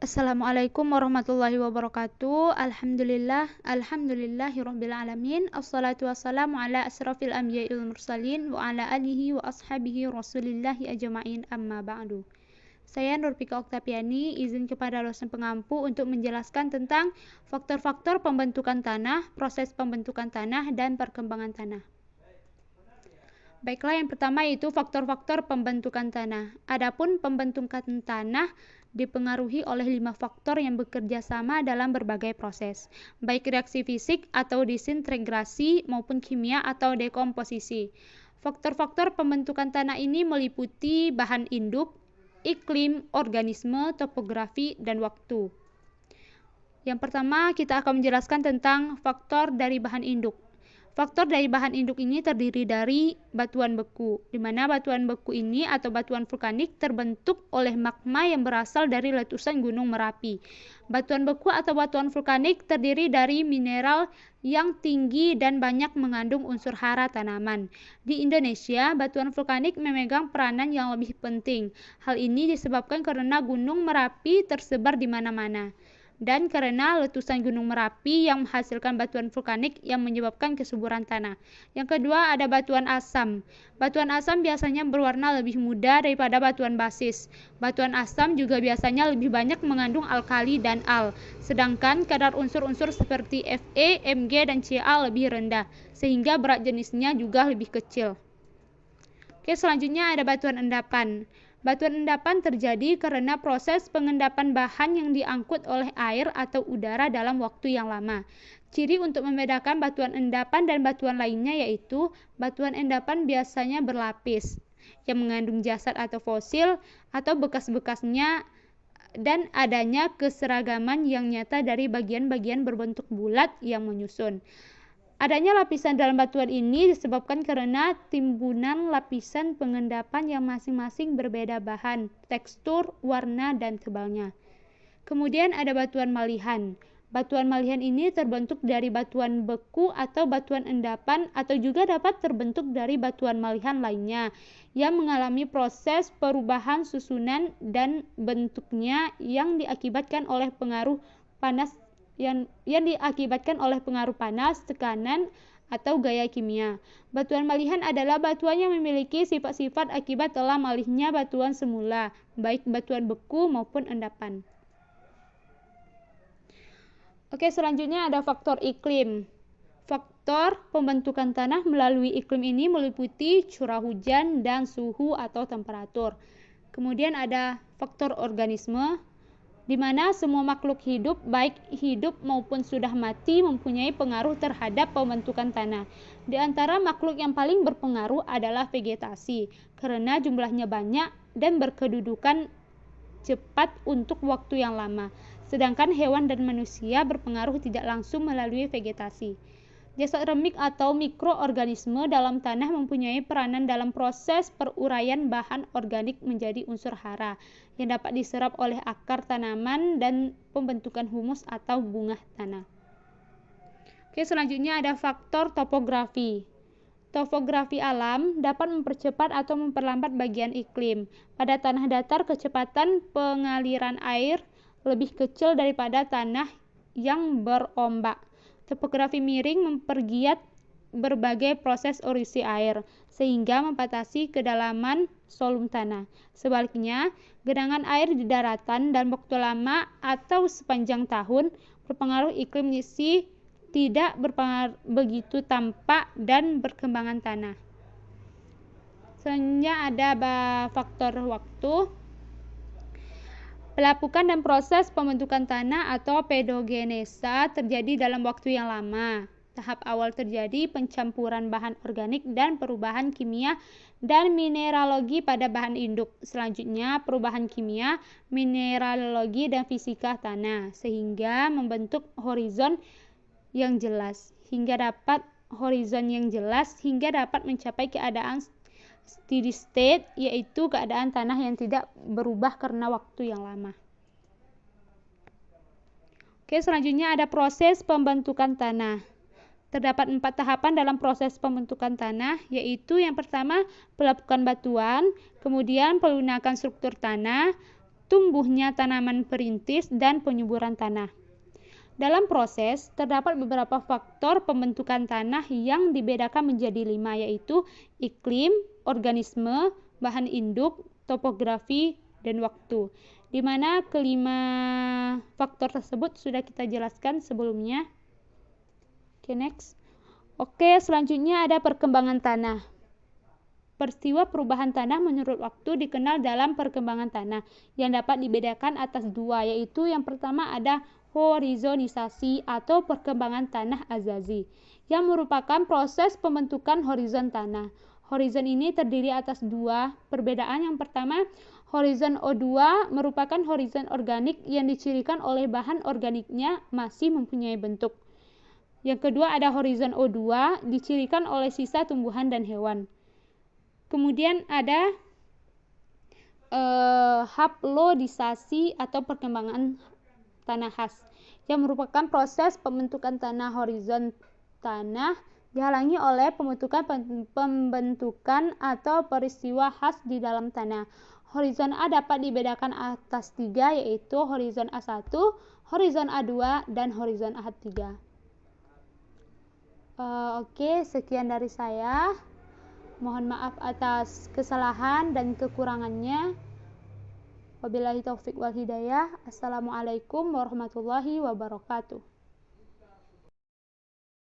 Assalamualaikum warahmatullahi wabarakatuh. Alhamdulillahirabbil alamin. Assalatu wassalamu ala asrafil anbiya'i wal mursalin wa ala alihi wa ashabihi rasulillahi ajma'in, amma ba'du. Saya Nurfika Oktaviani, izin kepada dosen pengampu untuk menjelaskan tentang faktor-faktor pembentukan tanah, proses pembentukan tanah, dan perkembangan tanah. Baiklah, yang pertama yaitu faktor-faktor pembentukan tanah. Adapun pembentukan tanah dipengaruhi oleh 5 faktor yang bekerja sama dalam berbagai proses, baik reaksi fisik atau disintegrasi maupun kimia atau dekomposisi. Faktor-faktor pembentukan tanah ini meliputi bahan induk, iklim, organisme, topografi, dan waktu. Yang pertama, kita akan menjelaskan tentang faktor dari bahan induk. Faktor dari bahan induk ini terdiri dari batuan beku, di mana batuan beku ini atau batuan vulkanik terbentuk oleh magma yang berasal dari letusan Gunung Merapi. Batuan beku atau batuan vulkanik terdiri dari mineral yang tinggi dan banyak mengandung unsur hara tanaman. Di Indonesia, batuan vulkanik memegang peranan yang lebih penting. Hal ini disebabkan karena Gunung Merapi tersebar di mana-mana, dan karena letusan Gunung Merapi yang menghasilkan batuan vulkanik yang menyebabkan kesuburan tanah. Yang kedua, ada batuan asam. Batuan asam biasanya berwarna lebih muda daripada batuan basis. Batuan asam juga biasanya lebih banyak mengandung alkali dan al, sedangkan kadar unsur-unsur seperti Fe, Mg, dan Ca lebih rendah, sehingga berat jenisnya juga lebih kecil. Oke, selanjutnya ada batuan endapan. Batuan endapan terjadi karena proses pengendapan bahan yang diangkut oleh air atau udara dalam waktu yang lama. Ciri untuk membedakan batuan endapan dan batuan lainnya yaitu batuan endapan biasanya berlapis, yang mengandung jasad atau fosil atau bekas-bekasnya, dan adanya keseragaman yang nyata dari bagian-bagian berbentuk bulat yang menyusun. Adanya lapisan dalam batuan ini disebabkan karena timbunan lapisan pengendapan yang masing-masing berbeda bahan, tekstur, warna, dan tebalnya. Kemudian ada batuan malihan. Batuan malihan ini terbentuk dari batuan beku atau batuan endapan, atau juga dapat terbentuk dari batuan malihan lainnya yang mengalami proses perubahan susunan dan bentuknya yang diakibatkan oleh pengaruh panas yang diakibatkan oleh pengaruh panas, tekanan, atau gaya kimia. Batuan malihan adalah batuan yang memiliki sifat-sifat akibat telah malihnya batuan semula, baik batuan beku maupun endapan. Oke, selanjutnya ada faktor iklim. Faktor pembentukan tanah melalui iklim ini meliputi curah hujan dan suhu atau temperatur. Kemudian ada faktor organisme, di mana semua makhluk hidup, baik hidup maupun sudah mati, mempunyai pengaruh terhadap pembentukan tanah. Di antara makhluk yang paling berpengaruh adalah vegetasi, karena jumlahnya banyak dan berkedudukan cepat untuk waktu yang lama. Sedangkan hewan dan manusia berpengaruh tidak langsung melalui vegetasi. Jasad remik atau mikroorganisme dalam tanah mempunyai peranan dalam proses peruraian bahan organik menjadi unsur hara yang dapat diserap oleh akar tanaman dan pembentukan humus atau bunga tanah. Oke, selanjutnya ada faktor topografi. Topografi alam dapat mempercepat atau memperlambat bagian iklim. Pada tanah datar, kecepatan pengaliran air lebih kecil daripada tanah yang berombak. Topografi miring mempergiat berbagai proses erupsi air, sehingga membatasi kedalaman volume tanah. Sebaliknya, genangan air di daratan dan waktu lama atau sepanjang tahun berpengaruh iklim isi tidak berpengaruh begitu tampak dan perkembangan tanah. Selanjutnya ada faktor waktu. Pelapukan dan proses pembentukan tanah atau pedogenesa terjadi dalam waktu yang lama. Tahap awal terjadi pencampuran bahan organik dan perubahan kimia dan mineralogi pada bahan induk. Selanjutnya perubahan kimia, mineralogi, dan fisika tanah sehingga membentuk horizon yang jelas hingga dapat mencapai keadaan steady state, yaitu keadaan tanah yang tidak berubah karena waktu yang lama. Oke, selanjutnya ada proses pembentukan tanah. Terdapat 4 tahapan dalam proses pembentukan tanah, yaitu yang pertama pelapukan batuan, kemudian pelunakan struktur tanah, tumbuhnya tanaman perintis, dan penyuburan tanah. Dalam proses, terdapat beberapa faktor pembentukan tanah yang dibedakan menjadi 5, yaitu iklim, organisme, bahan induk, topografi, dan waktu. Di mana kelima faktor tersebut sudah kita jelaskan sebelumnya. Oke, next. Oke, selanjutnya ada perkembangan tanah. Peristiwa perubahan tanah menurut waktu dikenal dalam perkembangan tanah yang dapat dibedakan atas 2, yaitu yang pertama ada horizonisasi atau perkembangan tanah azazi, yang merupakan proses pembentukan horizon tanah. Horizon ini terdiri atas 2 perbedaan. Yang pertama, horizon O2 merupakan horizon organik yang dicirikan oleh bahan organiknya masih mempunyai bentuk. Yang kedua ada horizon O2 dicirikan oleh sisa tumbuhan dan hewan. Kemudian ada haplodisasi atau perkembangan tanah khas, yang merupakan proses pembentukan tanah. Horizon tanah dihalangi oleh pembentukan atau peristiwa khas di dalam tanah. Horizon A dapat dibedakan atas 3, yaitu horizon A1, horizon A2, dan horizon A3. Oke, sekian dari saya. Mohon maaf atas kesalahan dan kekurangannya. Wabillahi taufik wal hidayah. Assalamualaikum warahmatullahi wabarakatuh.